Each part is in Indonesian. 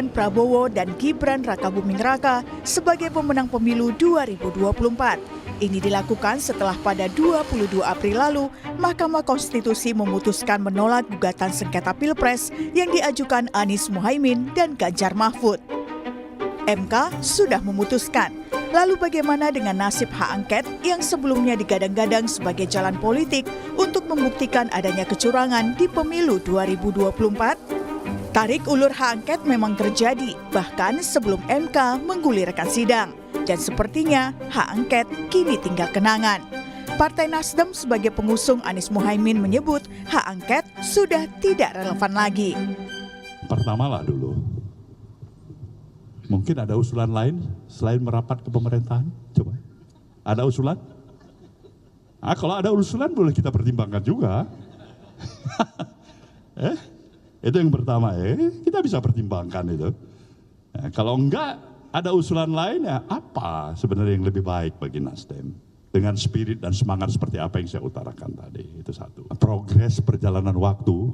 Prabowo dan Gibran Rakabuming Raka sebagai pemenang pemilu 2024. Ini dilakukan setelah pada 22 April lalu, Mahkamah Konstitusi memutuskan menolak gugatan sengketa Pilpres yang diajukan Anies Mohaimin dan Ganjar Mahfud. MK sudah memutuskan. Lalu bagaimana dengan nasib hak angket yang sebelumnya digadang-gadang sebagai jalan politik untuk membuktikan adanya kecurangan di pemilu 2024? Tarik ulur hak angket memang terjadi, bahkan sebelum MK menggulirkan sidang. Dan sepertinya hak angket kini tinggal kenangan. Partai Nasdem sebagai pengusung Anies Mohaimin menyebut hak angket sudah tidak relevan lagi. Pertama lah dulu, mungkin ada usulan lain selain merapat ke pemerintahan? Coba, ada usulan? Kalau ada usulan boleh kita pertimbangkan juga. Itu yang pertama, kita bisa pertimbangkan itu. Kalau enggak ada usulan lain, apa sebenarnya yang lebih baik bagi Nasdem? Dengan spirit dan semangat seperti apa yang saya utarakan tadi, itu satu. Progres perjalanan waktu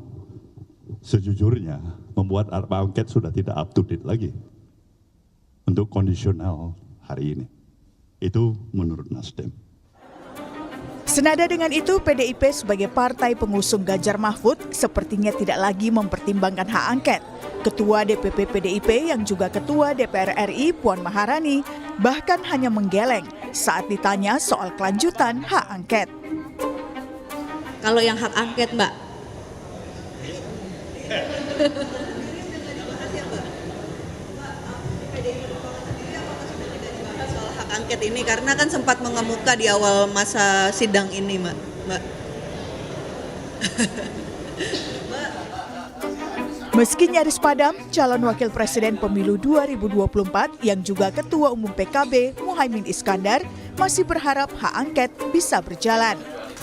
sejujurnya membuat hak angket sudah tidak up to date lagi untuk kondisional hari ini. Itu menurut Nasdem. Senada dengan itu, PDIP sebagai partai pengusung Ganjar Mahfud sepertinya tidak lagi mempertimbangkan hak angket. Ketua DPP PDIP yang juga Ketua DPR RI Puan Maharani bahkan hanya menggeleng saat ditanya soal kelanjutan hak angket. Kalau yang hak angket, Mbak. Angket ini karena kan sempat mengemuka di awal masa sidang ini, Mbak. Meski nyaris padam, calon wakil presiden pemilu 2024 yang juga Ketua Umum PKB Muhaimin Iskandar masih berharap hak angket bisa berjalan.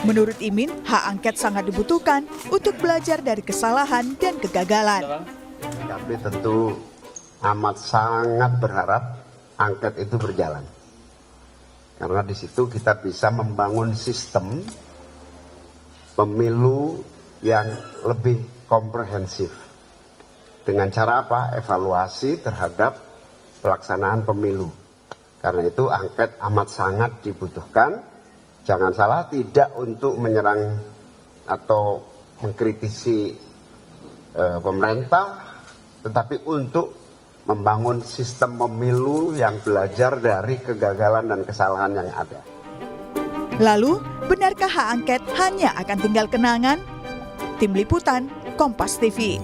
Menurut Imin, hak angket sangat dibutuhkan untuk belajar dari kesalahan dan kegagalan. Kami tentu amat sangat berharap angket itu berjalan. Karena di situ kita bisa membangun sistem pemilu yang lebih komprehensif. Dengan cara apa? Evaluasi terhadap pelaksanaan pemilu. Karena itu angket amat sangat dibutuhkan. Jangan salah, tidak untuk menyerang atau mengkritisi pemerintah, tetapi untuk membangun sistem pemilu yang belajar dari kegagalan dan kesalahan yang ada. Lalu, benarkah hak angket hanya akan tinggal kenangan? Tim Liputan, Kompas TV.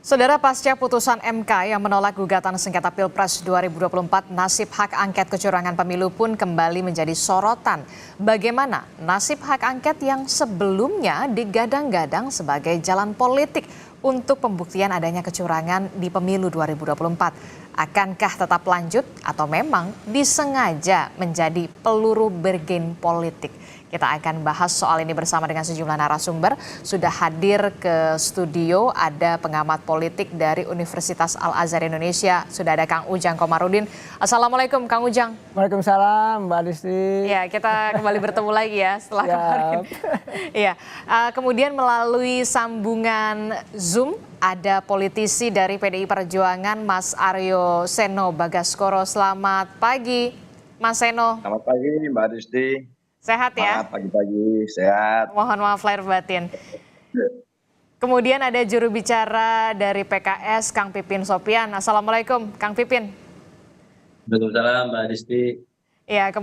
Saudara, pasca putusan MK yang menolak gugatan sengketa Pilpres 2024, nasib hak angket kecurangan pemilu pun kembali menjadi sorotan. Bagaimana nasib hak angket yang sebelumnya digadang-gadang sebagai jalan politik untuk pembuktian adanya kecurangan di pemilu 2024? Akankah tetap lanjut atau memang disengaja menjadi peluru bergen politik? Kita akan bahas soal ini bersama dengan sejumlah narasumber. Sudah hadir ke studio ada pengamat politik dari Universitas Al-Azhar Indonesia. Sudah ada Kang Ujang Komarudin. Assalamualaikum Kang Ujang. Waalaikumsalam Mbak Disti. Ya, kita kembali bertemu lagi ya setelah kemarin. Iya. Kemudian melalui sambungan Zoom ada politisi dari PDI Perjuangan Mas Aryo Seno Bagaskoro. Selamat pagi Mas Seno. Selamat pagi Mbak Disti. Sehat ya? Pagi-pagi, sehat. Mohon maaf lahir batin. Kemudian ada juru bicara dari PKS, Kang Pipin Sopyan. Assalamualaikum, Kang Pipin. Waalaikumsalam, Mbak Disti. Ya,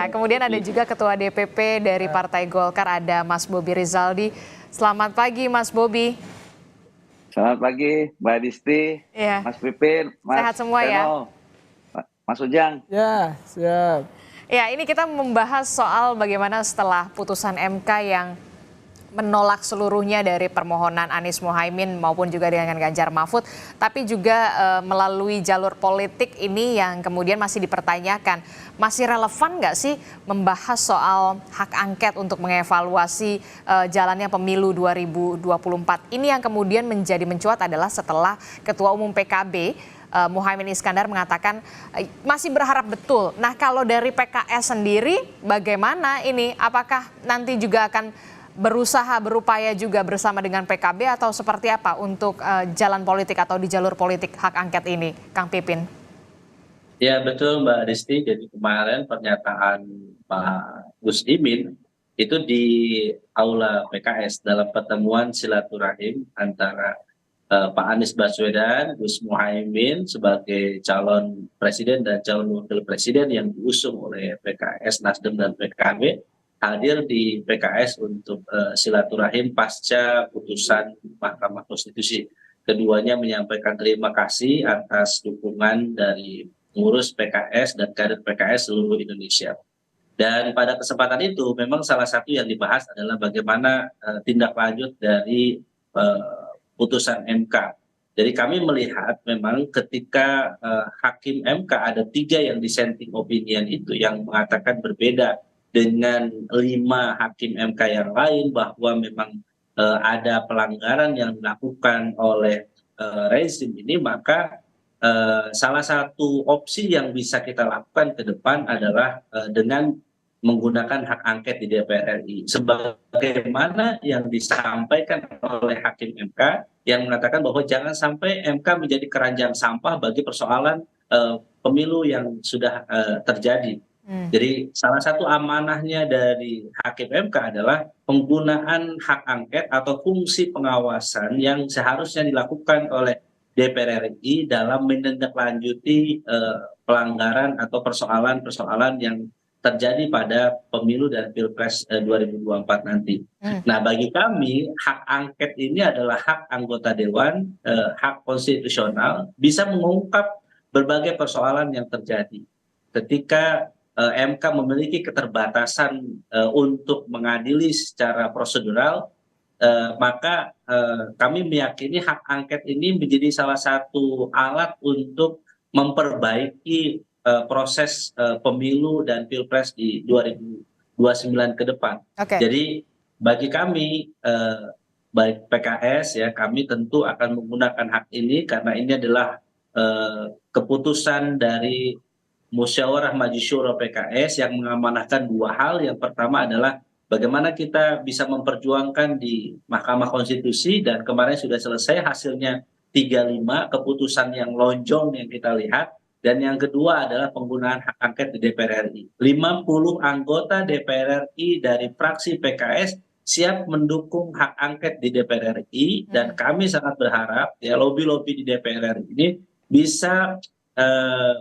kemudian ada juga Ketua DPP dari Partai Golkar, ada Mas Bobi Rizaldi. Selamat pagi, Mas Bobi. Selamat pagi, Mbak Disti, ya. Mas Pipin, Mas sehat semua Seno, ya. Mas Ujang. Ya, siap. Ya, ini kita membahas soal bagaimana setelah putusan MK yang menolak seluruhnya dari permohonan Anies Mohaimin maupun juga dengan Ganjar Mahfud, tapi juga melalui jalur politik ini yang kemudian masih dipertanyakan. Masih relevan nggak sih membahas soal hak angket untuk mengevaluasi jalannya pemilu 2024? Ini yang kemudian menjadi mencuat adalah setelah Ketua Umum PKB Muhaimin Iskandar mengatakan masih berharap betul. Nah, kalau dari PKS sendiri bagaimana ini? Apakah nanti juga akan berupaya juga bersama dengan PKB atau seperti apa untuk jalan politik atau di jalur politik hak angket ini, Kang Pipin? Ya betul Mbak Disti, jadi kemarin pernyataan Pak Gus Imin itu di Aula PKS dalam pertemuan silaturahim antara Pak Anies Baswedan, Gus Muhaimin sebagai calon presiden dan calon wakil presiden yang diusung oleh PKS, Nasdem dan PKB hadir di PKS untuk silaturahim pasca putusan Mahkamah Konstitusi. Keduanya menyampaikan terima kasih atas dukungan dari pengurus PKS dan kader PKS seluruh Indonesia. Dan pada kesempatan itu memang salah satu yang dibahas adalah bagaimana tindak lanjut dari putusan MK. Jadi kami melihat memang ketika hakim MK ada 3 yang dissenting opinion itu yang mengatakan berbeda dengan 5 hakim MK yang lain bahwa memang ada pelanggaran yang dilakukan oleh rezim ini, maka salah satu opsi yang bisa kita lakukan ke depan adalah dengan menggunakan hak angket di DPR RI. Sebagaimana yang disampaikan oleh hakim MK yang mengatakan bahwa jangan sampai MK menjadi keranjang sampah bagi persoalan pemilu yang sudah terjadi. Jadi salah satu amanahnya dari hakim MK adalah penggunaan hak angket atau fungsi pengawasan yang seharusnya dilakukan oleh DPR RI dalam menindaklanjuti pelanggaran atau persoalan-persoalan yang terjadi pada pemilu dan Pilpres 2024 nanti. Nah, bagi kami hak angket ini adalah hak anggota dewan, hak konstitusional, bisa mengungkap berbagai persoalan yang terjadi. Ketika MK memiliki keterbatasan untuk mengadili secara prosedural, maka kami meyakini hak angket ini menjadi salah satu alat untuk memperbaiki proses pemilu dan Pilpres di 2029 ke depan. Jadi bagi kami, baik PKS ya, kami tentu akan menggunakan hak ini karena ini adalah keputusan dari Musyawarah Majelis Syuro PKS yang mengamanahkan 2 hal. Yang pertama adalah bagaimana kita bisa memperjuangkan di Mahkamah Konstitusi, dan kemarin sudah selesai hasilnya 3-5, keputusan yang lonjong yang kita lihat. Dan yang kedua adalah penggunaan hak angket di DPR RI. 50 anggota DPR RI dari fraksi PKS siap mendukung hak angket di DPR RI, dan kami sangat berharap ya lobby-lobby di DPR RI ini bisa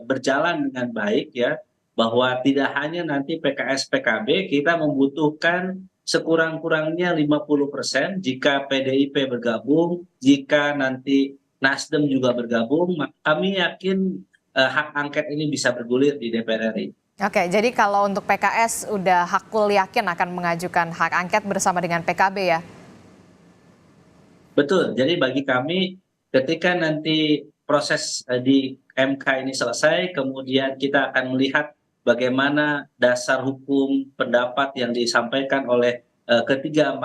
berjalan dengan baik ya, bahwa tidak hanya nanti PKS PKB, kita membutuhkan sekurang-kurangnya 50% jika PDIP bergabung, jika nanti Nasdem juga bergabung, kami yakin hak angket ini bisa bergulir di DPR RI. Oke, jadi kalau untuk PKS udah hakul yakin akan mengajukan hak angket bersama dengan PKB ya? Betul, jadi bagi kami ketika nanti proses di MK ini selesai, kemudian kita akan melihat bagaimana dasar hukum pendapat yang disampaikan oleh ketiga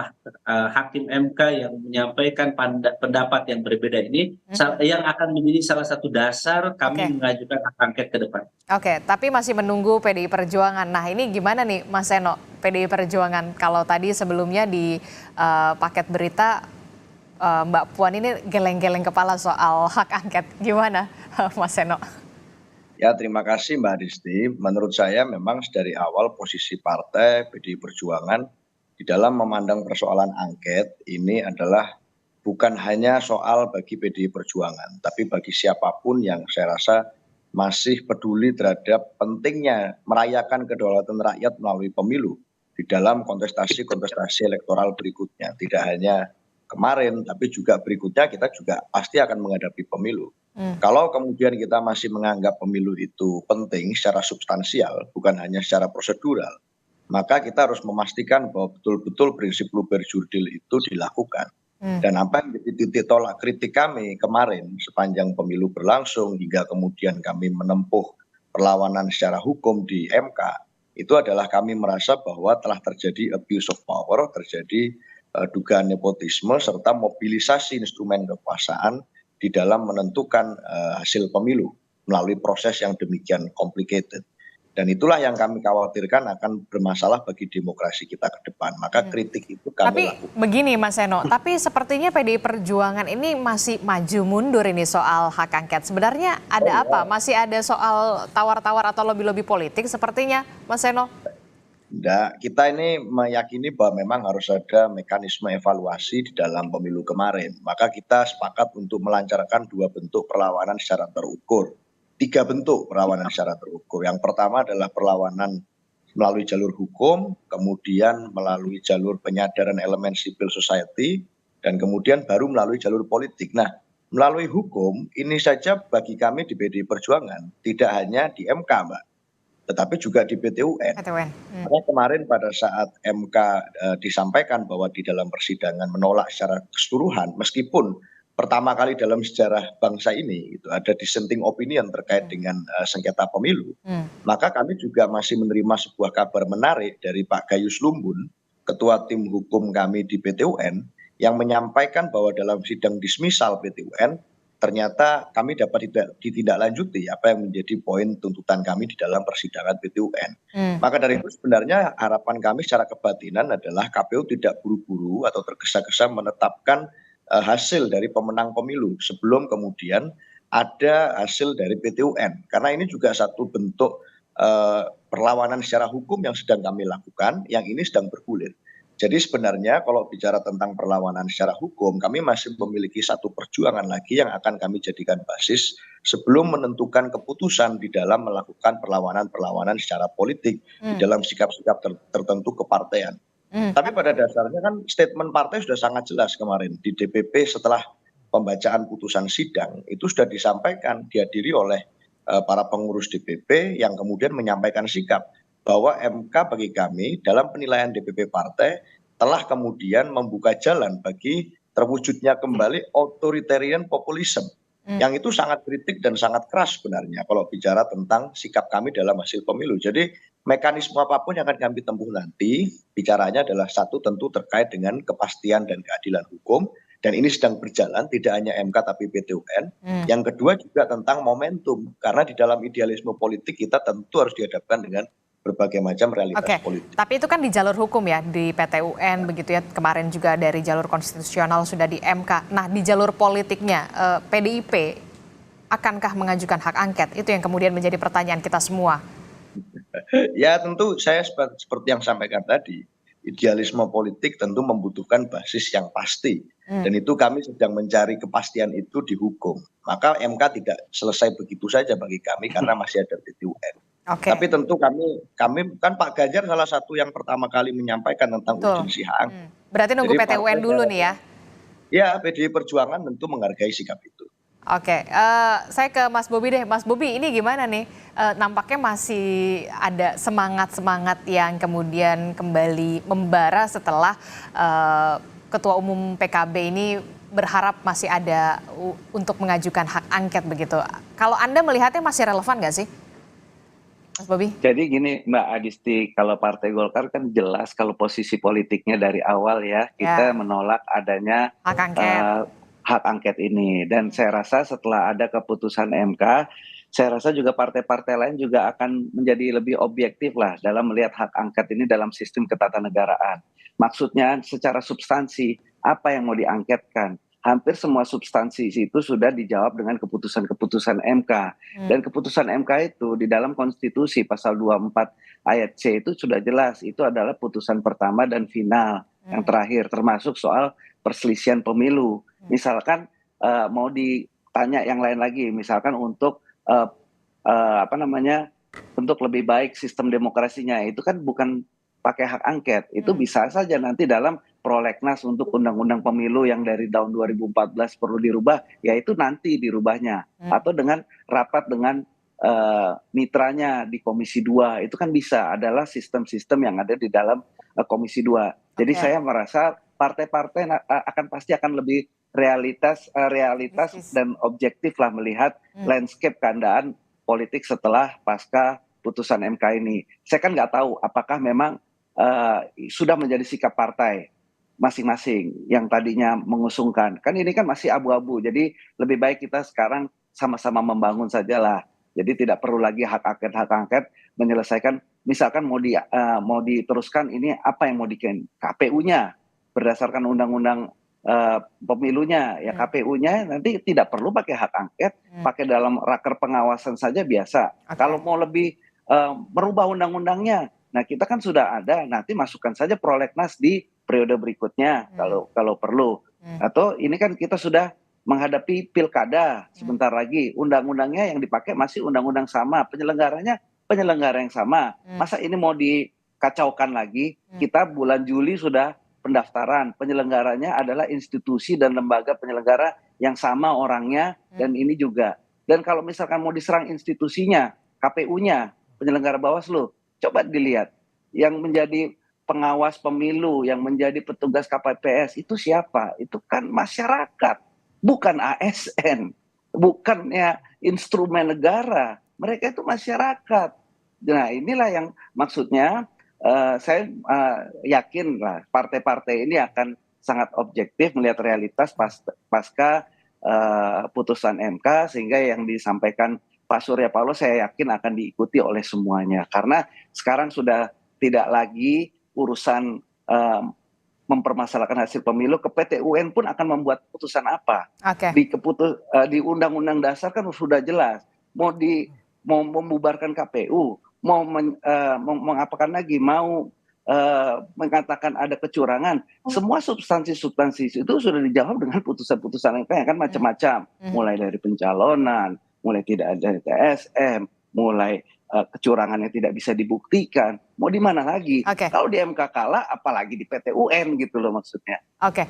hakim MK yang menyampaikan pendapat yang berbeda ini, yang akan menjadi salah satu dasar kami mengajukan hak angket ke depan. Oke, tapi masih menunggu PDI Perjuangan. Nah, ini gimana nih Mas Seno, PDI Perjuangan? Kalau tadi sebelumnya di paket berita Mbak Puan ini geleng-geleng kepala soal hak angket, gimana Mas Seno? Ya, terima kasih Mbak Disti. Menurut saya memang dari awal posisi partai PDI Perjuangan di dalam memandang persoalan angket ini adalah bukan hanya soal bagi PDI Perjuangan, tapi bagi siapapun yang saya rasa masih peduli terhadap pentingnya merayakan kedaulatan rakyat melalui pemilu di dalam kontestasi-kontestasi elektoral berikutnya. Tidak hanya kemarin, tapi juga berikutnya kita juga pasti akan menghadapi pemilu. Kalau kemudian kita masih menganggap pemilu itu penting secara substansial, bukan hanya secara prosedural, maka kita harus memastikan bahwa betul-betul prinsip luber jurdil itu dilakukan. Dan apa yang menjadi titik tolak kritik kami kemarin sepanjang pemilu berlangsung hingga kemudian kami menempuh perlawanan secara hukum di MK, itu adalah kami merasa bahwa telah terjadi abuse of power, terjadi dugaan nepotisme serta mobilisasi instrumen kekuasaan di dalam menentukan hasil pemilu melalui proses yang demikian complicated. Dan itulah yang kami khawatirkan akan bermasalah bagi demokrasi kita ke depan. Maka kritik itu kami Tapi lakukan. begini Mas Seno, tapi sepertinya PDI Perjuangan ini masih maju mundur ini soal hak angket. Sebenarnya ada apa? Masih ada soal tawar-tawar atau lobby-lobby politik sepertinya Mas Seno? Enggak, kita ini meyakini bahwa memang harus ada mekanisme evaluasi di dalam pemilu kemarin. Maka kita sepakat untuk melancarkan 2 bentuk perlawanan secara terukur. 3 bentuk perlawanan secara terukur. Yang pertama adalah perlawanan melalui jalur hukum, kemudian melalui jalur penyadaran elemen civil society, dan kemudian baru melalui jalur politik. Nah, melalui hukum ini saja bagi kami di PDI Perjuangan tidak hanya di MK, Mbak, tetapi juga di PT UN. Karena kemarin pada saat MK disampaikan bahwa di dalam persidangan menolak secara keseluruhan, meskipun pertama kali dalam sejarah bangsa ini itu ada dissenting opinion terkait dengan sengketa pemilu, maka kami juga masih menerima sebuah kabar menarik dari Pak Gayus Lumbun, Ketua Tim Hukum kami di PT UN, yang menyampaikan bahwa dalam sidang dismisal PT UN, ternyata kami dapat ditindaklanjuti apa yang menjadi poin tuntutan kami di dalam persidangan PT UN. Maka dari itu sebenarnya harapan kami secara kebatinan adalah KPU tidak buru-buru atau tergesa-gesa menetapkan hasil dari pemenang pemilu sebelum kemudian ada hasil dari PT UN. Karena ini juga satu bentuk perlawanan secara hukum yang sedang kami lakukan, yang ini sedang bergulir. Jadi sebenarnya kalau bicara tentang perlawanan secara hukum, kami masih memiliki satu perjuangan lagi yang akan kami jadikan basis sebelum menentukan keputusan di dalam melakukan perlawanan-perlawanan secara politik di dalam sikap-sikap tertentu kepartean. Tapi pada dasarnya kan statement partai sudah sangat jelas kemarin di DPP setelah pembacaan putusan sidang itu sudah disampaikan dihadiri oleh para pengurus DPP yang kemudian menyampaikan sikap bahwa MK bagi kami dalam penilaian DPP partai telah kemudian membuka jalan bagi terwujudnya kembali authoritarian populisme. Yang itu sangat kritik dan sangat keras sebenarnya kalau bicara tentang sikap kami dalam hasil pemilu. Jadi mekanisme apapun yang akan kami tempuh nanti, bicaranya adalah satu tentu terkait dengan kepastian dan keadilan hukum. Dan ini sedang berjalan, tidak hanya MK tapi PT UN. Yang kedua juga tentang momentum. Karena di dalam idealisme politik kita tentu harus dihadapkan dengan berbagai macam realitas politik. Tapi itu kan di jalur hukum ya, di PT UN begitu ya, kemarin juga dari jalur konstitusional sudah di MK. Nah di jalur politiknya, PDIP akankah mengajukan hak angket? Itu yang kemudian menjadi pertanyaan kita semua. Ya tentu saya seperti yang sampaikan tadi, idealisme politik tentu membutuhkan basis yang pasti. Dan itu kami sedang mencari kepastian itu di hukum. Maka MK tidak selesai begitu saja bagi kami karena masih ada PT UN. Tapi tentu kami kan Pak Ganjar salah satu yang pertama kali menyampaikan tentang urgensi hak angket. Berarti nunggu PT UN dulu nih ya? Ya, PDI Perjuangan tentu menghargai sikap itu. Saya ke Mas Bobi deh. Mas Bobi ini gimana nih? Nampaknya masih ada semangat-semangat yang kemudian kembali membara setelah Ketua Umum PKB ini berharap masih ada untuk mengajukan hak angket begitu. Kalau Anda melihatnya masih relevan nggak sih? Mas Bobi? Jadi gini Mbak Adisti, kalau Partai Golkar kan jelas kalau posisi politiknya dari awal ya, kita menolak adanya hak angket ini. Dan saya rasa setelah ada keputusan MK, saya rasa juga partai-partai lain juga akan menjadi lebih objektif lah dalam melihat hak angket ini dalam sistem ketatanegaraan. Maksudnya secara substansi, apa yang mau diangketkan? Hampir semua substansi itu sudah dijawab dengan keputusan-keputusan MK. Dan keputusan MK itu di dalam konstitusi pasal 24 ayat C itu sudah jelas. Itu adalah putusan pertama dan final yang terakhir, termasuk soal perselisihan pemilu. Misalkan mau ditanya yang lain lagi, misalkan untuk untuk lebih baik sistem demokrasinya, itu kan bukan pakai hak angket, itu bisa saja nanti dalam prolegnas untuk undang-undang pemilu yang dari tahun 2014 perlu dirubah, ya itu nanti dirubahnya. Atau dengan rapat dengan mitranya di Komisi 2, itu kan bisa, adalah sistem-sistem yang ada di dalam Komisi 2. Jadi saya merasa partai-partai pasti akan lebih realitas dan objektif lah melihat landscape keadaan politik setelah pasca putusan MK ini. Saya kan nggak tahu apakah memang sudah menjadi sikap partai masing-masing yang tadinya mengusungkan. Kan ini kan masih abu-abu, jadi lebih baik kita sekarang sama-sama membangun sajalah. Jadi tidak perlu lagi hak angket menyelesaikan, misalkan mau diteruskan ini apa yang mau diken KPU-nya berdasarkan undang-undang pemilunya, ya KPU-nya nanti tidak perlu pakai hak angket, pakai dalam raker pengawasan saja biasa. Kalau mau lebih merubah undang-undangnya, nah kita kan sudah ada, nanti masukkan saja prolegnas di periode berikutnya kalau perlu. Atau ini kan kita sudah menghadapi pilkada sebentar lagi, undang-undangnya yang dipakai masih undang-undang sama, penyelenggaranya penyelenggara yang sama. Masa ini mau dikacaukan lagi? Kita bulan Juli sudah pendaftaran, penyelenggaranya adalah institusi dan lembaga penyelenggara yang sama orangnya, dan ini juga. Dan kalau misalkan mau diserang institusinya, KPU-nya, penyelenggara Bawaslu, coba dilihat yang menjadi pengawas pemilu, yang menjadi petugas KPPS itu siapa? Itu kan masyarakat, bukan ASN, bukannya instrumen negara. Mereka itu masyarakat. Nah, inilah yang maksudnya saya yakin lah partai-partai ini akan sangat objektif melihat realitas pasca putusan MK, sehingga yang disampaikan Pak Surya Paloh saya yakin akan diikuti oleh semuanya. Karena sekarang sudah tidak lagi urusan mempermasalahkan hasil pemilu, ke PT UN pun akan membuat putusan apa. Di Undang-Undang Dasar kan sudah jelas, mau membubarkan KPU, mau mengapakan lagi, mau mengatakan ada kecurangan, semua substansi itu sudah dijawab dengan putusan-putusan yang kan macam-macam, mulai dari pencalonan, mulai tidak ada TSM, mulai kecurangan yang tidak bisa dibuktikan, mau di mana lagi? Kalau di MK kalah, apalagi di PT UN gitu loh maksudnya. Oke.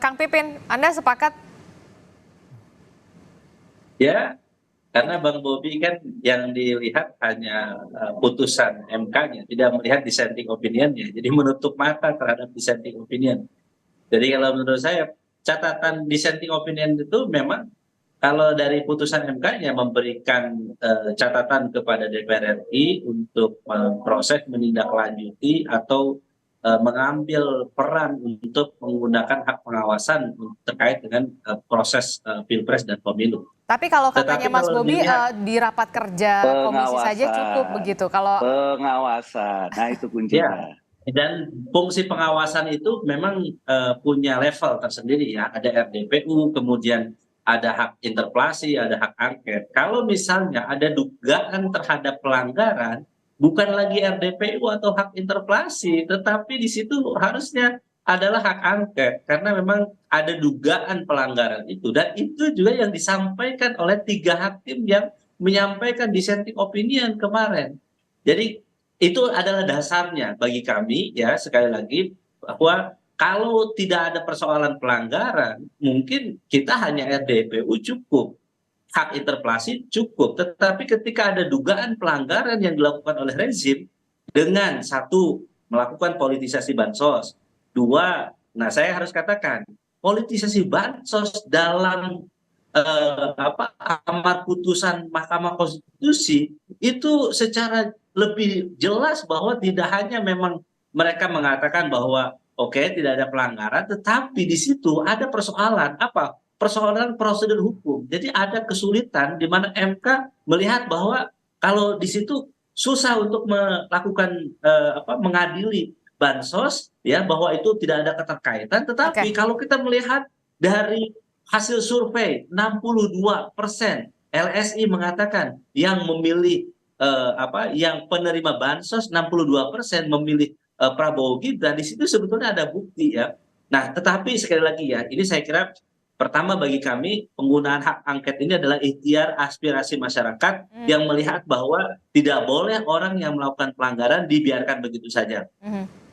Kang Pipin, Anda sepakat? Ya, karena Bang Bobi kan yang dilihat hanya putusan MK-nya, tidak melihat dissenting opinion-nya, jadi menutup mata terhadap dissenting opinion. Jadi kalau menurut saya catatan dissenting opinion itu memang kalau dari putusan MK-nya memberikan catatan kepada DPR RI untuk proses menindaklanjuti atau mengambil peran untuk menggunakan hak pengawasan terkait dengan proses pilpres dan pemilu. Tapi kalau katanya Mas Bobi di rapat kerja komisi saja cukup begitu. Kalau pengawasan, nah itu kuncinya. Dan fungsi pengawasan itu memang punya level tersendiri ya. Ada RDPU, kemudian ada hak interpelasi, ada hak angket. Kalau misalnya ada dugaan terhadap pelanggaran, bukan lagi RDPU atau hak interpelasi, tetapi di situ harusnya adalah hak angket, karena memang ada dugaan pelanggaran itu, dan itu juga yang disampaikan oleh 3 hakim yang menyampaikan dissenting opinion kemarin. Jadi itu adalah dasarnya bagi kami ya, sekali lagi bahwa kalau tidak ada persoalan pelanggaran, mungkin kita hanya RDPU cukup, hak interpelasi cukup. Tetapi ketika ada dugaan pelanggaran yang dilakukan oleh rezim, dengan 1, melakukan politisasi bansos, 2, nah saya harus katakan, politisasi bansos dalam amar putusan Mahkamah Konstitusi itu secara lebih jelas bahwa tidak hanya memang mereka mengatakan bahwa oke, tidak ada pelanggaran, tetapi di situ ada persoalan apa? Persoalan prosedur hukum. Jadi ada kesulitan di mana MK melihat bahwa kalau di situ susah untuk melakukan mengadili bansos ya, bahwa itu tidak ada keterkaitan. Tetapi kalau kita melihat dari hasil survei 62% LSI mengatakan yang memilih yang penerima bansos 62% memilih Prabowo Gibran, di situ sebetulnya ada bukti ya. Nah, tetapi sekali lagi ya, ini saya kira pertama bagi kami penggunaan hak angket ini adalah ikhtiar aspirasi masyarakat yang melihat bahwa tidak boleh orang yang melakukan pelanggaran dibiarkan begitu saja.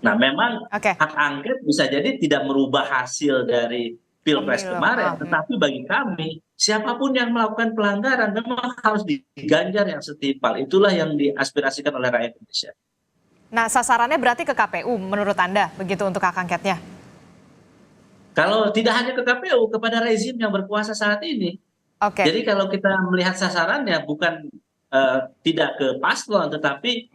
Nah, memang hak angket bisa jadi tidak merubah hasil dari Pilpres kemarin, tetapi bagi kami siapapun yang melakukan pelanggaran memang harus diganjar yang setimpal. Itulah yang diaspirasikan oleh rakyat Indonesia. Nah, sasarannya berarti ke KPU menurut Anda begitu untuk hak angketnya? Kalau tidak hanya ke KPU, kepada rezim yang berkuasa saat ini. Jadi kalau kita melihat sasarannya bukan tidak ke paslon, tetapi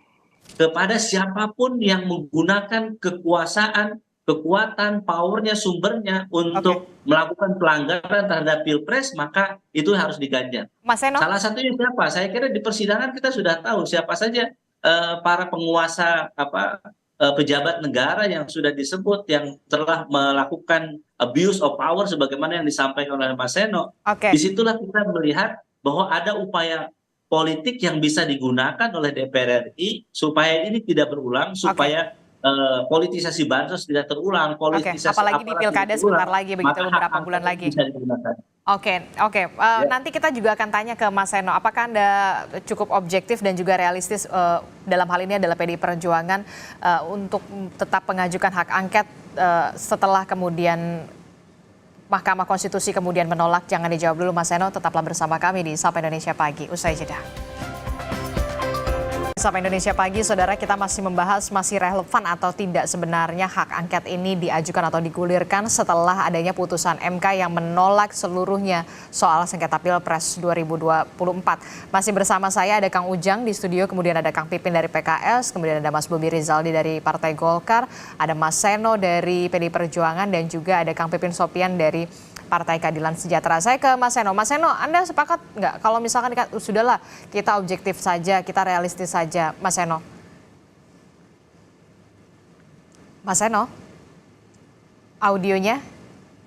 kepada siapapun yang menggunakan kekuasaan kekuatan, powernya, sumbernya untuk melakukan pelanggaran terhadap Pilpres, maka itu harus diganjar. Mas Seno? Salah satunya siapa? Saya kira di persidangan kita sudah tahu siapa saja para penguasa pejabat negara yang sudah disebut yang telah melakukan abuse of power sebagaimana yang disampaikan oleh Mas Seno. Disitulah kita melihat bahwa ada upaya politik yang bisa digunakan oleh DPR RI supaya ini tidak berulang, supaya politisasi bansos tidak terulang, politisasi apalagi di pilkada sebentar lagi begitu, beberapa bulan lagi. Nanti kita juga akan tanya ke Mas Seno, apakah Anda cukup objektif dan juga realistis dalam hal ini adalah PDI Perjuangan untuk tetap mengajukan hak angket setelah kemudian Mahkamah Konstitusi kemudian menolak? Jangan dijawab dulu Mas Seno, tetaplah bersama kami di Sapa Indonesia Pagi, usai jeda. Sapa Indonesia Pagi, saudara, kita masih membahas masih relevan atau tidak sebenarnya hak angket ini diajukan atau digulirkan setelah adanya putusan MK yang menolak seluruhnya soal sengketa Pilpres 2024. Masih bersama saya ada Kang Ujang di studio, kemudian ada Kang Pipin dari PKS, kemudian ada Mas Bobi Rizaldi dari Partai Golkar, ada Mas Seno dari PDI Perjuangan, dan juga ada Kang Pipin Sopian dari Partai Keadilan Sejahtera. Saya ke Mas Seno. Mas Seno, Anda sepakat nggak kalau misalkan sudahlah kita objektif saja, kita realistis saja, Mas Seno? Mas Seno, audionya?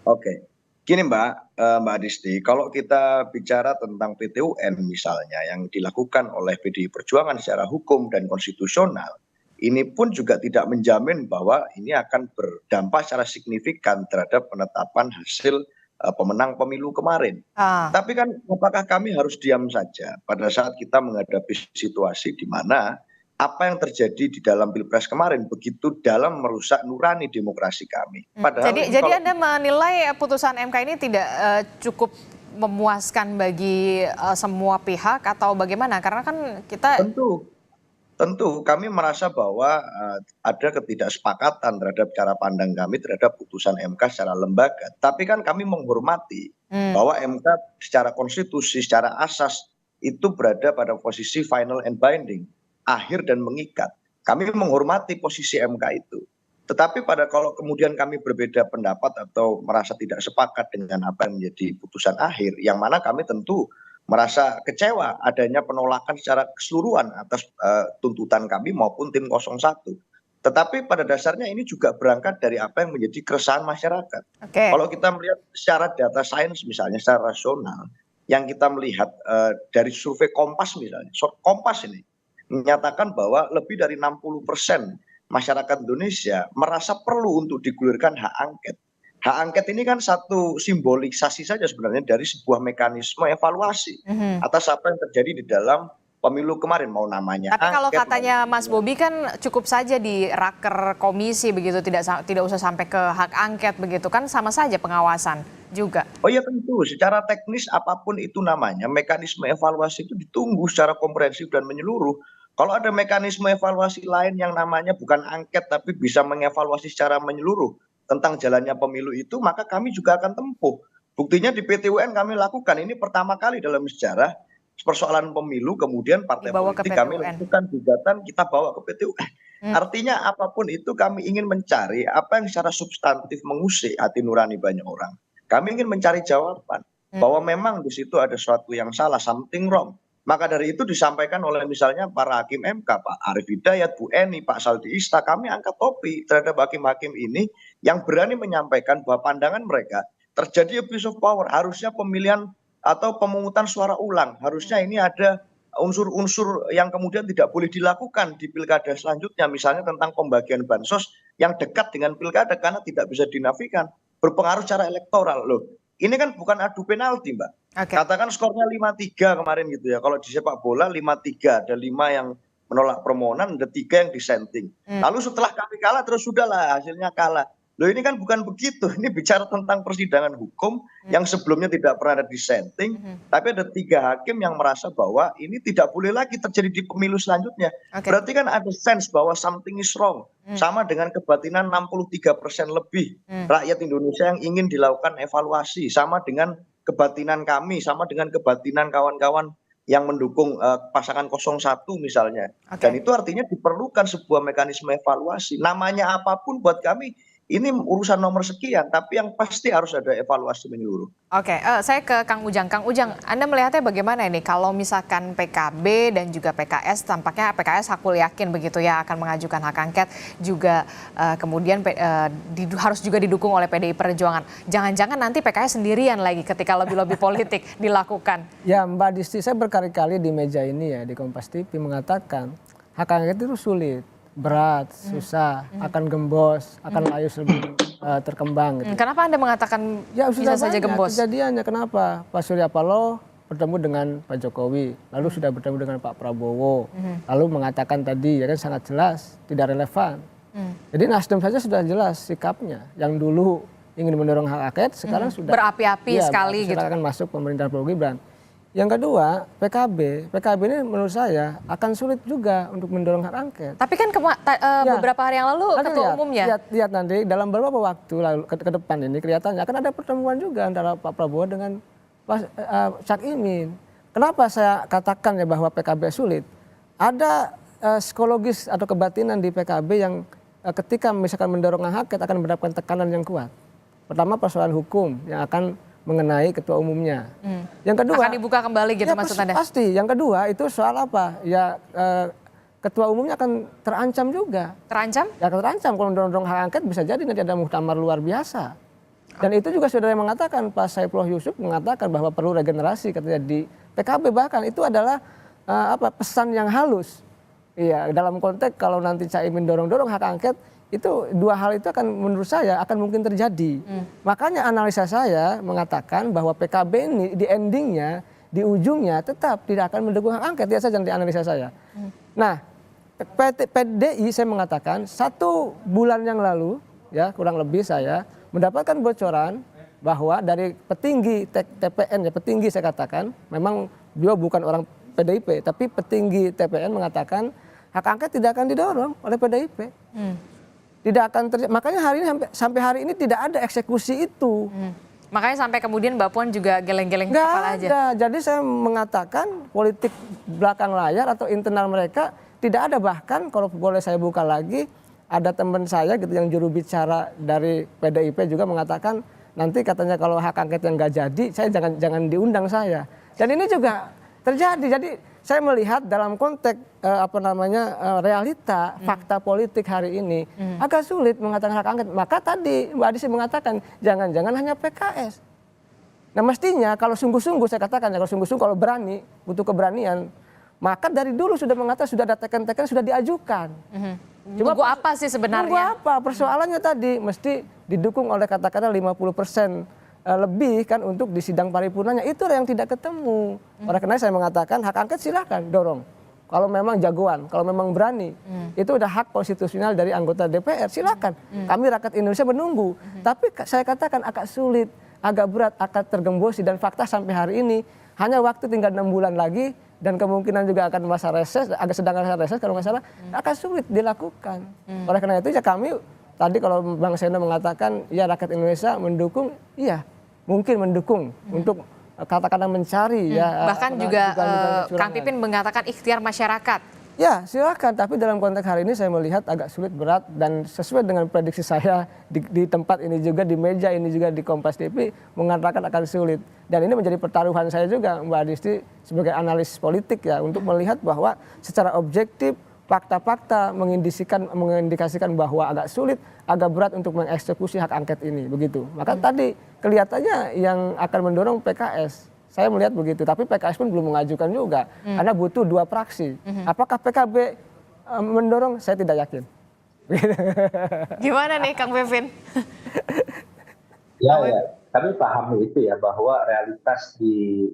Oke, gini Mbak Adisti, kalau kita bicara tentang PT-UN misalnya yang dilakukan oleh PDI Perjuangan secara hukum dan konstitusional, ini pun juga tidak menjamin bahwa ini akan berdampak secara signifikan terhadap penetapan hasil pemenang pemilu kemarin. Tapi kan apakah kami harus diam saja pada saat kita menghadapi situasi di mana apa yang terjadi di dalam Pilpres kemarin begitu dalam merusak nurani demokrasi kami. Jadi Anda menilai putusan MK ini tidak cukup memuaskan bagi semua pihak atau bagaimana? Karena kan kita Tentu kami merasa bahwa ada ketidaksepakatan terhadap cara pandang kami terhadap putusan MK secara lembaga. Tapi kan kami menghormati bahwa MK secara konstitusi, secara asas itu berada pada posisi final and binding, akhir dan mengikat. Kami menghormati posisi MK itu. Tetapi kalau kemudian kami berbeda pendapat atau merasa tidak sepakat dengan apa yang menjadi putusan akhir, yang mana kami tentu merasa kecewa adanya penolakan secara keseluruhan atas tuntutan kami maupun tim 01. Tetapi pada dasarnya ini juga berangkat dari apa yang menjadi keresahan masyarakat. Kalau kita melihat secara data sains misalnya, secara rasional, yang kita melihat dari survei Kompas misalnya, Kompas ini menyatakan bahwa lebih dari 60% masyarakat Indonesia merasa perlu untuk digulirkan hak angket. Hak angket ini kan satu simbolisasi saja sebenarnya dari sebuah mekanisme evaluasi atas apa yang terjadi di dalam pemilu kemarin, mau namanya Tapi kalau angket, katanya Mas Bobi kan cukup saja di raker komisi begitu, tidak usah sampai ke hak angket begitu, kan sama saja pengawasan juga. Oh ya tentu, secara teknis apapun itu namanya, mekanisme evaluasi itu ditunggu secara komprehensif dan menyeluruh. Kalau ada mekanisme evaluasi lain yang namanya bukan angket tapi bisa mengevaluasi secara menyeluruh tentang jalannya pemilu itu, maka kami juga akan tempuh. Buktinya di PT-UN kami lakukan, ini pertama kali dalam sejarah persoalan pemilu, kemudian partai politik kami lakukan gugatan, kita bawa ke PT-UN. Artinya apapun itu kami ingin mencari apa yang secara substantif mengusik hati nurani banyak orang. Kami ingin mencari jawaban bahwa memang di situ ada sesuatu yang salah, something wrong. Maka dari itu disampaikan oleh misalnya para hakim MK, Pak Arief Hidayat, Bu Eni, Pak Saldi Isra, kami angkat topi terhadap hakim-hakim ini yang berani menyampaikan bahwa pandangan mereka terjadi abuse of power, harusnya pemilihan atau pemungutan suara ulang, harusnya ini ada unsur-unsur yang kemudian tidak boleh dilakukan di pilkada selanjutnya, misalnya tentang pembagian bansos yang dekat dengan pilkada karena tidak bisa dinafikan, berpengaruh secara elektoral. Loh, ini kan bukan adu penalti, Mbak. Katakan skornya 5-3 kemarin gitu ya. Kalau di sepak bola 5-3, ada 5 yang menolak permohonan, ada 3 yang dissenting. Lalu setelah kami kalah terus sudahlah hasilnya kalah. Loh ini kan bukan begitu. Ini bicara tentang persidangan hukum yang sebelumnya tidak pernah ada dissenting, tapi ada 3 hakim yang merasa bahwa ini tidak boleh lagi terjadi di pemilu selanjutnya. Berarti kan ada sense bahwa something is wrong. Sama dengan kebatinan 63% lebih rakyat Indonesia yang ingin dilakukan evaluasi, sama dengan kebatinan kami, sama dengan kebatinan kawan-kawan yang mendukung pasangan 01 misalnya. Dan itu artinya diperlukan sebuah mekanisme evaluasi. Namanya apapun buat kami ini urusan nomor sekian, tapi yang pasti harus ada evaluasi menyeluruh. Oke, saya ke Kang Ujang. Kang Ujang, Anda melihatnya bagaimana ini kalau misalkan PKB dan juga PKS, tampaknya PKS aku yakin begitu ya akan mengajukan hak angket, juga kemudian harus juga didukung oleh PDI Perjuangan. Jangan-jangan nanti PKS sendirian lagi ketika lobby-lobby politik dilakukan. Ya Mbak Disti, saya berkali-kali di meja ini ya di Kompas TV mengatakan hak angket itu sulit, berat, susah, akan gembos, akan layu sebelum terkembang. Gitu. Kenapa Anda mengatakan ya, bisa saja gembos? Kejadiannya kenapa? Pak Surya Paloh bertemu dengan Pak Jokowi, lalu sudah bertemu dengan Pak Prabowo, lalu mengatakan tadi ya kan sangat jelas tidak relevan. Jadi Nasdem saja sudah jelas sikapnya. Yang dulu ingin mendorong hak angket, sekarang sudah berapi-api sekali gitu. Akan masuk pemerintahan Prabowo Gibran. Yang kedua, PKB ini menurut saya akan sulit juga untuk mendorong hak angket. Tapi kan beberapa hari yang lalu ketua umumnya. Lihat nanti dalam beberapa waktu lalu ke depan ini kelihatannya akan ada pertemuan juga antara Pak Prabowo dengan Pak Cak Imin. Kenapa saya katakan ya bahwa PKB sulit? Ada psikologis atau kebatinan di PKB yang ketika misalkan mendorong hak angket akan mendapatkan tekanan yang kuat. Pertama persoalan hukum yang akan mengenai ketua umumnya. Yang kedua akan dibuka kembali gitu ya, maksud Anda? Pasti. Yang kedua itu soal apa? Ya ketua umumnya akan terancam juga. Terancam? Ya terancam kalau mendorong hak angket bisa jadi nanti ada muktamar luar biasa. Dan itu juga sudah mengatakan Pak Saifullah Yusuf mengatakan bahwa perlu regenerasi katanya di PKB, bahkan itu adalah pesan yang halus. Iya, dalam konteks kalau nanti Caimin dorong hak angket, itu dua hal itu akan menurut saya akan mungkin terjadi. Makanya analisa saya mengatakan bahwa PKB ini di endingnya, di ujungnya tetap tidak akan mendukung hak angket. Lihat saja di analisa saya. Nah, PDI saya mengatakan 1 bulan yang lalu, ya kurang lebih saya mendapatkan bocoran bahwa dari petinggi TPN, ya petinggi saya katakan, memang dia bukan orang PDIP, tapi petinggi TPN mengatakan hak angket tidak akan didorong oleh PDIP. Tidak akan terjadi. Makanya hari ini sampai hari ini tidak ada eksekusi itu. Makanya sampai kemudian Mbak Puan juga geleng-geleng kepala aja. Nggak ada. Jadi saya mengatakan politik belakang layar atau internal mereka tidak ada. Bahkan kalau boleh saya buka lagi, ada teman saya gitu yang juru bicara dari PDIP juga mengatakan nanti katanya kalau hak angket yang nggak jadi, saya jangan diundang saya. Dan ini juga terjadi. Jadi saya melihat dalam konteks realita fakta politik hari ini agak sulit mengatakan hak angket. Maka tadi Mbak Adisi mengatakan jangan-jangan hanya PKS. Nah mestinya kalau sungguh-sungguh saya katakan ya, kalau sungguh-sungguh kalau berani, butuh keberanian, maka dari dulu sudah mengatakan sudah ada teken-teken sudah diajukan. Cuma apa sih sebenarnya? Tunggu apa? Persoalannya tadi mesti didukung oleh katakanlah 50% lebih kan untuk di sidang paripurnanya. Itu yang tidak ketemu. Oleh karena saya mengatakan hak angket silakan dorong. Kalau memang jagoan, kalau memang berani, itu udah hak konstitusional dari anggota DPR, silakan. Kami rakyat Indonesia menunggu. Tapi saya katakan agak sulit, agak berat, akan tergembosi dan fakta sampai hari ini hanya waktu tinggal 6 bulan lagi dan kemungkinan juga akan masa reses, agak sedang masa reses kalau nggak salah, akan sulit dilakukan. Oleh karena itu ya kami tadi kalau Bang Seno mengatakan ya rakyat Indonesia mendukung, iya mungkin mendukung untuk katakanlah mencari ya. Bahkan juga Kang Pipin mengatakan ikhtiar masyarakat. Ya silakan, tapi dalam konteks hari ini saya melihat agak sulit, berat, dan sesuai dengan prediksi saya di tempat ini juga, di meja ini juga di Kompas TV mengatakan akan sulit. Dan ini menjadi pertaruhan saya juga Mbak Adisti sebagai analis politik ya, untuk melihat bahwa secara objektif fakta-fakta mengindikasikan bahwa agak sulit, agak berat untuk mengeksekusi hak angket ini, begitu. Maka tadi kelihatannya yang akan mendorong PKS. Saya melihat begitu, tapi PKS pun belum mengajukan juga, karena butuh 2 fraksi. Apakah PKB mendorong? Saya tidak yakin. Gimana nih Kang Pipin? Ya, kami paham itu ya, bahwa realitas di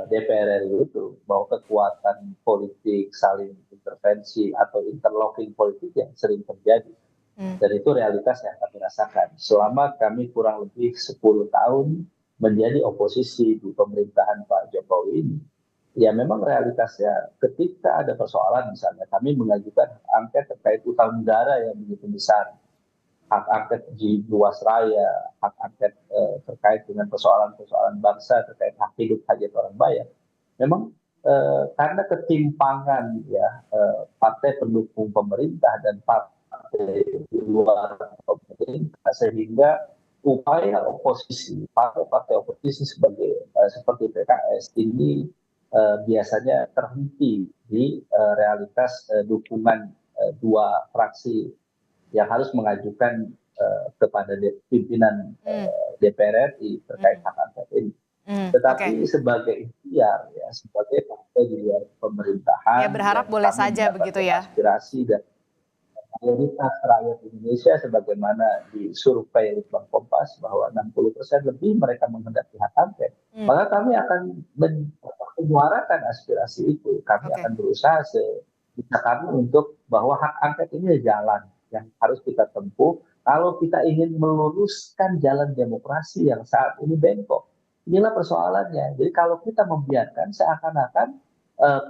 DPR RI itu bahwa kekuatan politik saling intervensi atau interlocking politik yang sering terjadi, dan itu realitas yang kami rasakan selama kami kurang lebih 10 tahun menjadi oposisi di pemerintahan Pak Jokowi ini. Ya memang realitasnya ketika ada persoalan, misalnya kami mengajukan hak angket terkait utang negara yang begitu besar, hak angket di luas raya, hak angket terkait dengan persoalan-persoalan bangsa, terkait hak hidup, hajat orang banyak. Memang karena ketimpangan ya partai pendukung pemerintah dan partai partai di luar pemerintah, sehingga upaya oposisi, partai-partai oposisi seperti PKS ini biasanya terhenti di realitas dukungan dua fraksi yang harus mengajukan kepada pimpinan DPR RI terkait hak angket ini. Tetapi sebagai ikhtiar, ya, sebagai partai di luar pemerintahan, ya berharap boleh saja begitu ya. Aspirasi dan mayoritas rakyat Indonesia sebagaimana di survei Litbang Kompas bahwa 60% lebih mereka menghendaki hak angket, maka kami akan menyuarakan aspirasi itu. Kami akan berusaha sebisa kami untuk bahwa hak angket ini jalan yang harus kita tempuh kalau kita ingin meluruskan jalan demokrasi yang saat ini bengkok. Inilah persoalannya. Jadi kalau kita membiarkan seakan-akan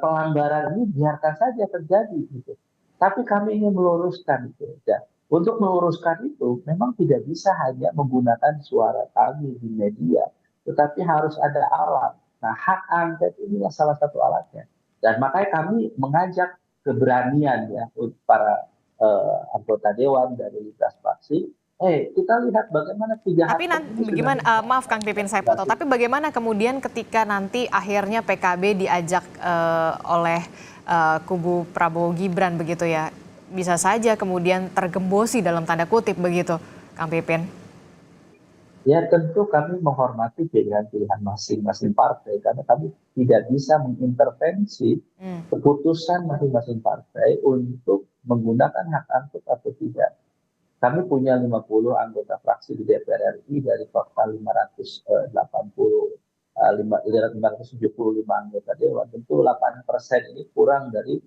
pelanggaran ini biarkan saja terjadi gitu. Tapi kami ingin meluruskan itu. Ya. Untuk meluruskan itu memang tidak bisa hanya menggunakan suara kami di media, tetapi harus ada alat. Nah, hak angket inilah salah satu alatnya. Dan makanya kami mengajak keberanian ya untuk para anggota dewan dari lintas fraksi. Kita lihat bagaimana Tapi nanti bagaimana, maaf Kang Pipin saya potong, tapi bagaimana kemudian ketika nanti akhirnya PKB diajak oleh kubu Prabowo Gibran begitu ya, bisa saja kemudian tergembosi dalam tanda kutip begitu, Kang Pipin? Ya tentu kami menghormati pilihan-pilihan masing-masing partai karena kami tidak bisa mengintervensi keputusan masing-masing partai untuk menggunakan hak angket atau tidak. Kami punya 50 anggota fraksi di DPR RI dari total 575 anggota dewan. Tentu 8% ini kurang dari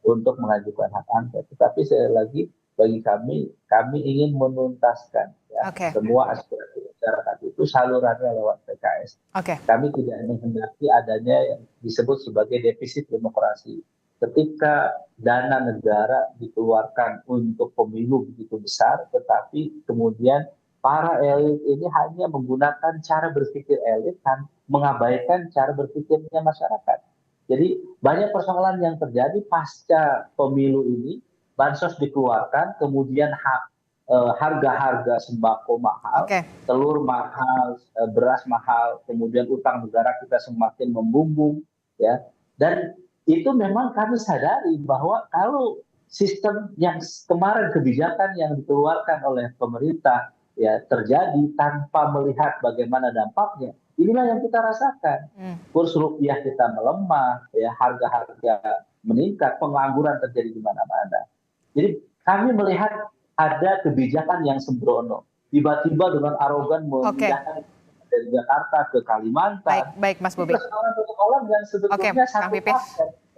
untuk mengajukan hak angket. Tetapi sekali lagi bagi kami ingin menuntaskan ya, semua aspirasi masyarakat itu salurannya lewat PKS. Kami tidak menghendaki adanya yang disebut sebagai defisit demokrasi. Ketika dana negara dikeluarkan untuk pemilu begitu besar, tetapi kemudian para elit ini hanya menggunakan cara berpikir elit dan mengabaikan cara berpikirnya masyarakat. Jadi banyak persoalan yang terjadi pasca pemilu ini, bansos dikeluarkan, kemudian harga-harga sembako mahal, telur mahal, beras mahal, kemudian utang negara kita semakin membumbung, ya. Dan itu memang kami sadari bahwa kalau sistem yang kemarin kebijakan yang dikeluarkan oleh pemerintah ya terjadi tanpa melihat bagaimana dampaknya, inilah yang kita rasakan. Kurs rupiah kita melemah, ya harga-harga meningkat, pengangguran terjadi di mana-mana. Jadi kami melihat ada kebijakan yang sembrono, tiba-tiba dengan arogan memindahkan dari Jakarta ke Kalimantan. Baik Mas Bobi. Persoalan yang sebetulnya satu paket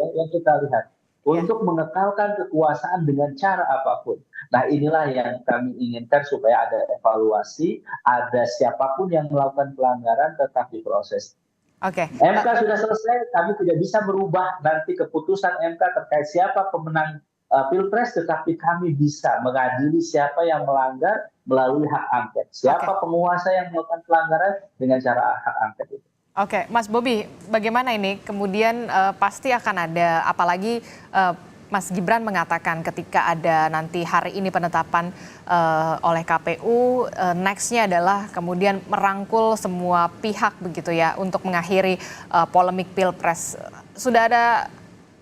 yang kita lihat untuk mengekalkan kekuasaan dengan cara apapun. Nah inilah yang kami inginkan supaya ada evaluasi, ada siapapun yang melakukan pelanggaran tetap diproses. MK sudah selesai, kami tidak bisa merubah nanti keputusan MK terkait siapa pemenang Pilpres, tetapi kami bisa mengadili siapa yang melanggar melalui hak angket. Siapa penguasa yang melakukan pelanggaran dengan cara hak angket itu. Mas Bobi, bagaimana ini? Kemudian pasti akan ada, apalagi Mas Gibran mengatakan ketika ada nanti hari ini penetapan oleh KPU, nextnya adalah kemudian merangkul semua pihak begitu ya untuk mengakhiri polemik Pilpres. Sudah ada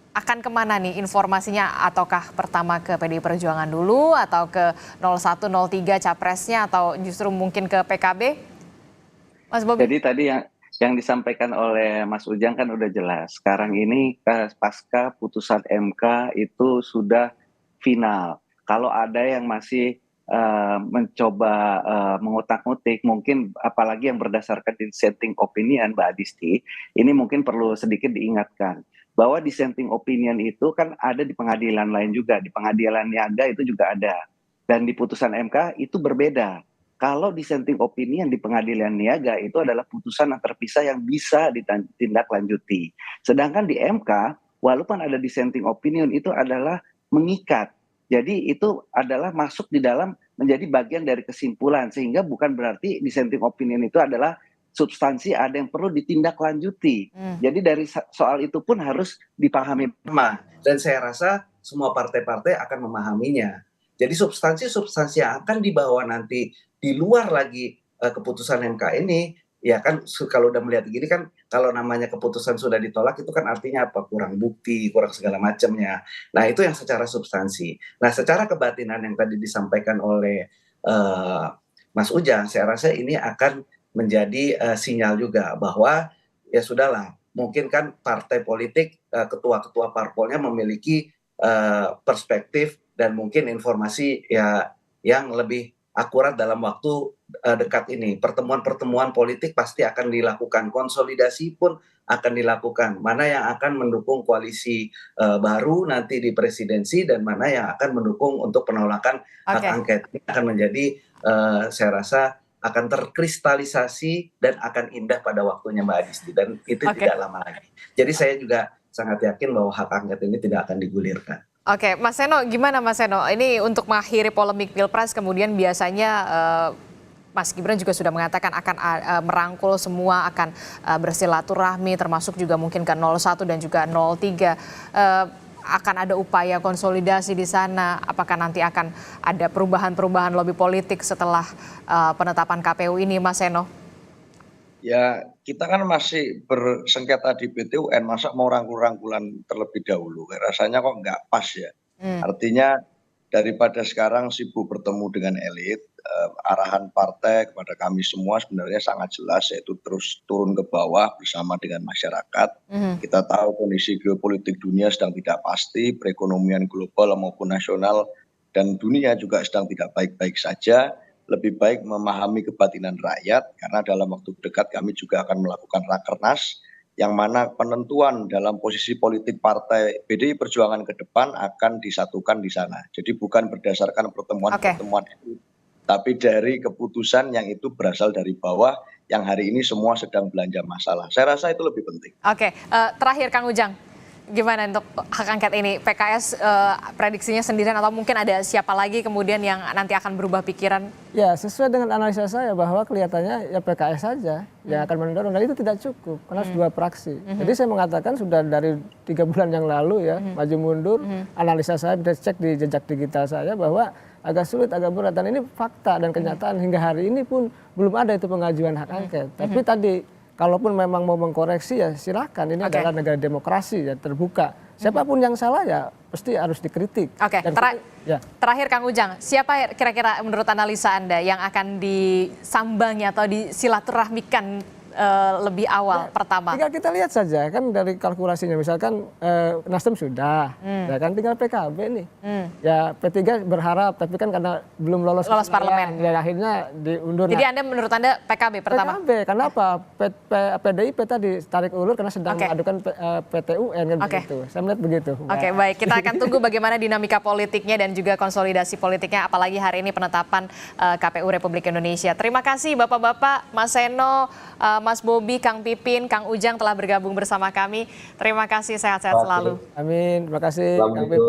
akan kemana nih informasinya, ataukah pertama ke PDI Perjuangan dulu atau ke 01, 03 capresnya atau justru mungkin ke PKB? Mas Bobi. Jadi tadi yang disampaikan oleh Mas Ujang kan udah jelas. Sekarang ini pasca putusan MK itu sudah final. Kalau ada yang masih mencoba mengutak-ngutik, mungkin apalagi yang berdasarkan dissenting opinion, Mbak Adisti, ini mungkin perlu sedikit diingatkan bahwa dissenting opinion itu kan ada di pengadilan lain juga, di pengadilan niaga itu juga ada, dan di putusan MK itu berbeda. Kalau dissenting opinion di pengadilan niaga itu adalah putusan yang terpisah yang bisa ditindaklanjuti. Sedangkan di MK, walaupun ada dissenting opinion itu adalah mengikat. Jadi itu adalah masuk di dalam menjadi bagian dari kesimpulan, sehingga bukan berarti dissenting opinion itu adalah substansi ada yang perlu ditindaklanjuti. Jadi dari soal itu pun harus dipahami bersama. Dan saya rasa semua partai-partai akan memahaminya. Jadi substansi-substansi yang akan dibawa nanti di luar lagi keputusan MK ini, ya kan kalau udah melihat gini kan, kalau namanya keputusan sudah ditolak itu kan artinya apa? Kurang bukti, kurang segala macamnya. Nah itu yang secara substansi. Nah secara kebatinan yang tadi disampaikan oleh Mas Ujang, saya rasa ini akan menjadi sinyal juga bahwa ya sudahlah, mungkin kan partai politik, ketua-ketua parpolnya memiliki perspektif dan mungkin informasi ya yang lebih akurat dalam waktu dekat ini. Pertemuan-pertemuan politik pasti akan dilakukan, konsolidasi pun akan dilakukan. Mana yang akan mendukung koalisi baru nanti di presidensi dan mana yang akan mendukung untuk penolakan hak angket. Ini akan menjadi saya rasa akan terkristalisasi dan akan indah pada waktunya Mbak Adisti, dan itu tidak lama lagi. Jadi saya juga sangat yakin bahwa hak angket ini tidak akan digulirkan. Oke, Mas Seno, gimana Mas Seno? Ini untuk mengakhiri polemik Pilpres, kemudian biasanya Mas Gibran juga sudah mengatakan akan merangkul semua, akan bersilaturahmi, termasuk juga mungkin ke 01 dan juga 03. Akan ada upaya konsolidasi di sana. Apakah nanti akan ada perubahan-perubahan lobby politik setelah penetapan KPU ini, Mas Seno? Ya, kita kan masih bersengketa di PT UN, masa mau rangkul-rangkulan terlebih dahulu? Rasanya kok nggak pas ya. Artinya daripada sekarang sibuk bertemu dengan elit, arahan partai kepada kami semua sebenarnya sangat jelas, yaitu terus turun ke bawah bersama dengan masyarakat. Kita tahu kondisi geopolitik dunia sedang tidak pasti, perekonomian global maupun nasional dan dunia juga sedang tidak baik-baik saja. Lebih baik memahami kebatinan rakyat, karena dalam waktu dekat kami juga akan melakukan rakernas, yang mana penentuan dalam posisi politik partai PDI Perjuangan ke depan akan disatukan di sana. Jadi bukan berdasarkan pertemuan-pertemuan itu, tapi dari keputusan yang itu berasal dari bawah, yang hari ini semua sedang belanja masalah. Saya rasa itu lebih penting. Oke, terakhir Kang Ujang, gimana untuk hak angket ini? PKS prediksinya sendirian atau mungkin ada siapa lagi kemudian yang nanti akan berubah pikiran? Ya, sesuai dengan analisa saya bahwa kelihatannya ya PKS saja yang akan mendorong, dan itu tidak cukup karena harus 2 fraksi. Jadi saya mengatakan sudah dari 3 bulan yang lalu ya, maju mundur, analisa saya bisa cek di jejak digital saya bahwa agak sulit, agak berat, dan ini fakta dan kenyataan hingga hari ini pun belum ada itu pengajuan hak angket. Tapi tadi kalaupun memang mau mengkoreksi ya silakan, ini adalah negara demokrasi ya, terbuka. Siapapun yang salah ya pasti harus dikritik. Oke, terakhir Kang Ujang, siapa kira-kira menurut analisa Anda yang akan disambangi atau disilaturahmikan lebih awal pertama? Tinggal kita lihat saja kan dari kalkulasinya, misalkan Nasdem sudah, ya kan tinggal PKB nih. Ya P3 berharap, tapi kan karena belum lolos parlemen, ya akhirnya diundur. Jadi menurut Anda PKB pertama? PKB, karena apa? PDIP tadi tarik ulur karena sedang mengadukan PT UN kan begitu. Saya melihat begitu. Oke, baik, kita akan tunggu bagaimana dinamika politiknya dan juga konsolidasi politiknya, apalagi hari ini penetapan KPU Republik Indonesia. Terima kasih Bapak-bapak, Mas Seno, Mas Bobi, Kang Pipin, Kang Ujang telah bergabung bersama kami. Terima kasih, sehat-sehat selalu. Amin, terima kasih Kang Pipin.